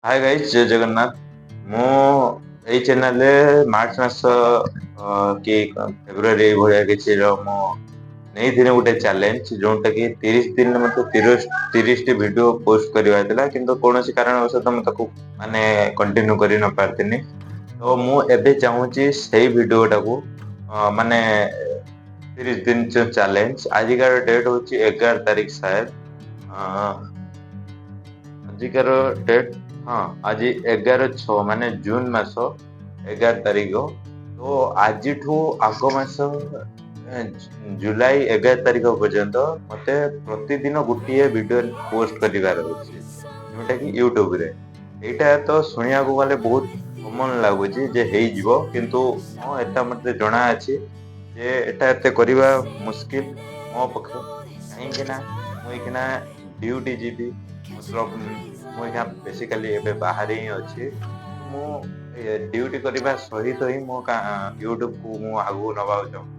Hi guys, जय जगन्नाथ। ମୁଁ ଏଇ ଚ୍ୟାନେଲରେ ମାର୍ଚ୍ଚ ମାସ କି ଫେବୃଆରୀ ଏଇଭଳିଆ କିଛିର ମୁଁ ନେଇଥିଲି ଗୋଟେ ଚ୍ୟାଲେଞ୍ଜ, ଯୋଉଟା କି 30 ଦିନରେ ମତେ 30ଟି ଭିଡିଓ ପୋଷ୍ଟ କରିବାର ଥିଲା, କିନ୍ତୁ କୌଣସି କାରଣବଶତଃ ମୁଁ ତାକୁ ମାନେ କଣ୍ଟିନ୍ୟୁ କରି ନ ପାରିଥିନି। ତ ମୁଁ ଏବେ ଚାହୁଁଛି ସେଇ ଭିଡିଓଟାକୁ ମାନେ 30 ଦିନ ଚ୍ୟାଲେଞ୍ଜ। ଆଜିକାର ଡେଟ୍ ହଉଛି 11 ତାରିଖ ସାୟଦ। ଆଜିକାର ଡେଟ୍, ହଁ, ଆଜି 11/6 ମାନେ ଜୁନ ମାସ 11 ତାରିଖ। ତ ଆଜିଠୁ ଆଗ ମାସ ଜୁଲାଇ 11 ତାରିଖ ପର୍ଯ୍ୟନ୍ତ ମତେ ପ୍ରତିଦିନ ଗୋଟିଏ ଭିଡିଓ ପୋଷ୍ଟ କରିବାର ଅଛି, ଯୋଉଟା କି ୟୁଟ୍ୟୁବରେ। ଏଇଟା ତ ଶୁଣିବାକୁ ଗଲେ ବହୁତ କମନ ଲାଗୁଛି ଯେ ହେଇଯିବ, କିନ୍ତୁ ହଁ, ଏଟା ମତେ ଜଣା ଅଛି ଯେ ଏଟା ଏତେ କରିବା ମୁସ୍କିଲ ମୋ ପକ୍ଷେ। କାହିଁକି ନା ମୁଁ ଏଇକିନା ଡ୍ୟୁଟି ଯିବି, ମତଲବ ମୁଁ ଏଇନା ବେସିକାଲି ଏବେ ବାହାରେ ହିଁ ଅଛି। ମୁଁ ଡ୍ୟୁଟି କରିବା ସହିତ ହିଁ ମୋ ୟୁଟ୍ୟୁବକୁ ମୁଁ ଆଗକୁ ନବାକୁ ଚାହୁଁଛି।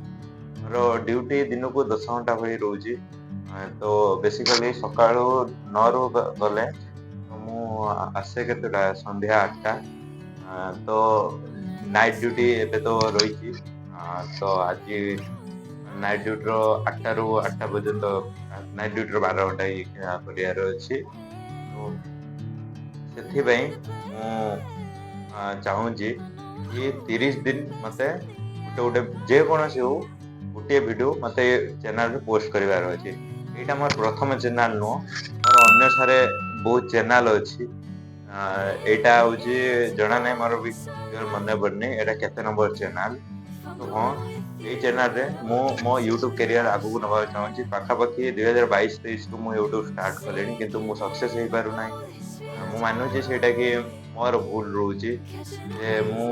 ମୋର ଡ୍ୟୁଟି ଦିନକୁ 10 ଘଣ୍ଟା ଭଳି ରହୁଛି। ତ ବେସିକାଲି ସକାଳୁ 9ରୁ ଗଲେ ତ ମୁଁ ଆସେ କେତେଟା ସନ୍ଧ୍ୟା 8ଟା। ତ ନାଇଟ୍ ଡ୍ୟୁଟି ଏବେ ତ ରହିଛି। ତ ଆଜି ନାଇଟ୍ ଡ୍ୟୁଟିର 8ଟାରୁ 8ଟା ପର୍ଯ୍ୟନ୍ତ, ନାଇଟ୍ ଡ୍ୟୁଟିର 12 ଘଣ୍ଟା କରିବାର ଅଛି। ତ ସେଥିପାଇଁ ମୁଁ ଚାହୁଁଛି କି 30 ଦିନ ମତେ ଗୋଟେ ଯେକୌଣସି ହଉ ଗୋଟିଏ ଭିଡିଓ ମତେ ଚ୍ୟାନେଲରେ ପୋଷ୍ଟ କରିବାର ଅଛି। ଏଇଟା ମୋର ପ୍ରଥମ ଚ୍ୟାନେଲ ନୁହଁ, ମୋର ଅନ୍ୟ ସାରେ ବହୁତ ଚ୍ୟାନେଲ ଅଛି। ଏଇଟା ହଉଛି ଜଣା ନାହିଁ, ମୋର ବି ମନେ ପଡୁନି ଏଇଟା କେତେ ନମ୍ବର ଚ୍ୟାନେଲ। କିନ୍ତୁ ହଁ, ଏଇ ଚ୍ୟାନେଲରେ ମୁଁ ମୋ ୟୁଟ୍ୟୁବ କ୍ୟାରିୟର ଆଗକୁ ନବାକୁ ଚାହୁଁଛି। ପାଖାପାଖି 2022-23ରୁ ମୁଁ ୟୁଟ୍ୟୁବ ଷ୍ଟାର୍ଟ କଲିଣି, କିନ୍ତୁ ମୁଁ ସକ୍ସେସ୍ ହେଇପାରୁନାହିଁ। ମୁଁ ମାନୁଛି ସେଇଟା କି ମୋର ଭୁଲ ରହୁଛି, ଯେ ମୁଁ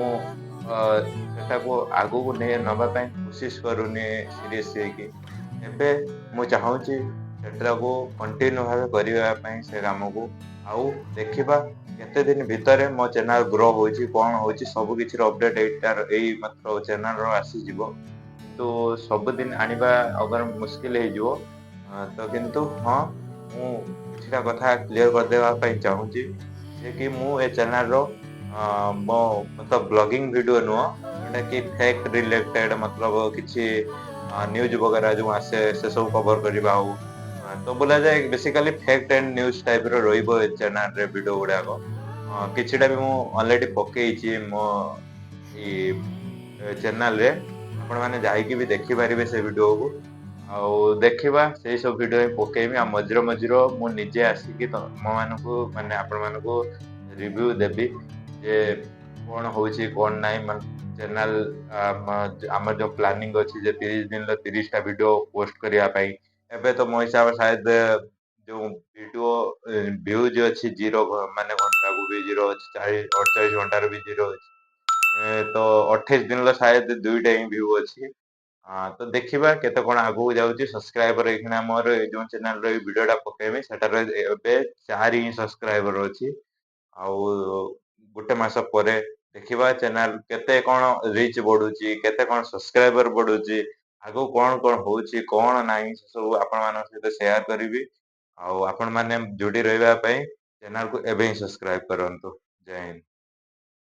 ସେଟାକୁ ଆଗକୁ ନବା ପାଇଁ କୋସିସ କରୁନି ସିରିୟସ୍ ହେଇକି। ଏବେ ମୁଁ ଚାହୁଁଛି ସେଟାକୁ କଣ୍ଟିନ୍ୟୁ ଭାବେ କରିବା ପାଇଁ ସେ କାମକୁ। ଆଉ ଦେଖିବା କେତେ ଦିନ ଭିତରେ ମୋ ଚ୍ୟାନେଲ ଗ୍ରୋ ହଉଛି, କଣ ହଉଛି, ସବୁ କିଛିର ଅପଡେଟ ଏଇ ମାତ୍ର ଚ୍ୟାନେଲର ଆସିଯିବ। କିନ୍ତୁ ସବୁଦିନ ଆଣିବା ଅଗର ମୁସ୍କିଲ ହେଇଯିବ। ତ କିନ୍ତୁ ହଁ, ମୁଁ କିଛିଟା କଥା କ୍ଲିୟର କରିଦେବା ପାଇଁ ଚାହୁଁଛି ଯେ କି ମୁଁ ଏ ଚ୍ୟାନେଲର ମୋ ମତଲବ ବ୍ଲଗିଂ ଭିଡିଓ ନୁହଁ, ଯୋଉଟା କି ଫ୍ୟାକ୍ଟ ରିଲେଟେଡ, ମତଲବ କିଛି ନ୍ୟୁଜ ବଗେରା ଯୋଉ ଆସେ ସେ ସବୁ କଭର କରିବା। ଆଉ ତ ବୋଲାଯାଏ ବେସିକାଲି ଫ୍ୟାକ୍ଟ ଆଣ୍ଡ ନ୍ୟୁଜ ଟାଇପର ରହିବ ଏ ଚ୍ୟାନେଲରେ ଭିଡିଓ ଗୁଡାକ। କିଛିଟା ବି ମୁଁ ଅଲରେଡି ପକେଇଛି ମୋ ଏଇ ଚ୍ୟାନେଲରେ। ଆପଣମାନେ ଯାଇକି ବି ଦେଖିପାରିବେ ସେ ଭିଡିଓକୁ। ଆଉ ଦେଖିବା ସେଇ ସବୁ ଭିଡିଓ ହିଁ ପକେଇବି। ଆଉ ମଝିରେ ମଝିରେ ମୁଁ ନିଜେ ଆସିକି ତମ ମାନଙ୍କୁ ମାନେ ଆପଣ ମାନଙ୍କୁ ରିଭ୍ୟୁ ଦେବି ଯେ କଣ ହଉଛି କଣ ନାହିଁ। ମାନେ ଚ୍ୟାନେଲ ଆମର ଯୋଉ ପ୍ଲାନିଂ ଅଛି ଯେ 30 ଦିନରେ 30ଟା ଭିଡିଓ ପୋଷ୍ଟ କରିବା ପାଇଁ। ଏବେ ତ ମୋ ହିସାବରେ ସାୟଦ ଯୋଉ ଭିଡିଓ ଭ୍ୟୁଜ ଅଛି ଜିରୋ, ମାନେ ଘଣ୍ଟାକୁ ବି ଜିରୋ ଅଛି, 48 ଘଣ୍ଟାର ବି ଜିରୋ ଅଛି। ତ 28 ଦିନର ସାୟଦ 2ଟା ହିଁ ଭ୍ୟୁ ଅଛି। ତ ଦେଖିବା କେତେ କଣ ଆଗକୁ ଯାଉଛି। ସବସ୍କ୍ରାଇବର ଏଇଖିଣା ମୋର ଏଇ ଯୋଉ ଚ୍ୟାନେଲର ଏଇ ଭିଡିଓଟା ପକେଇବି ସେଟାରେ ଏବେ 4 ହିଁ ସବସ୍କ୍ରାଇବର ଅଛି। ଆଉ ଗୋଟେ ମାସ ପରେ ଦେଖିବା ଚ୍ୟାନେଲ କେତେ କଣ ରିଚ୍ ବଢୁଛି, କେତେ କଣ ସବସ୍କ୍ରାଇବର ବଢୁଛି, ଆଗକୁ କଣ କଣ ହଉଛି କଣ ନାହିଁ, ସେ ସବୁ ଆପଣମାନଙ୍କ ସହିତ ସେୟାର କରିବି। ଆଉ ଆପଣ ମାନେ ଯୋଡି ରହିବା ପାଇଁ ଚ୍ୟାନେଲକୁ ଏବେ ହିଁ ସବସ୍କ୍ରାଇବ କରନ୍ତୁ। ଜୟ ହିନ୍ଦ।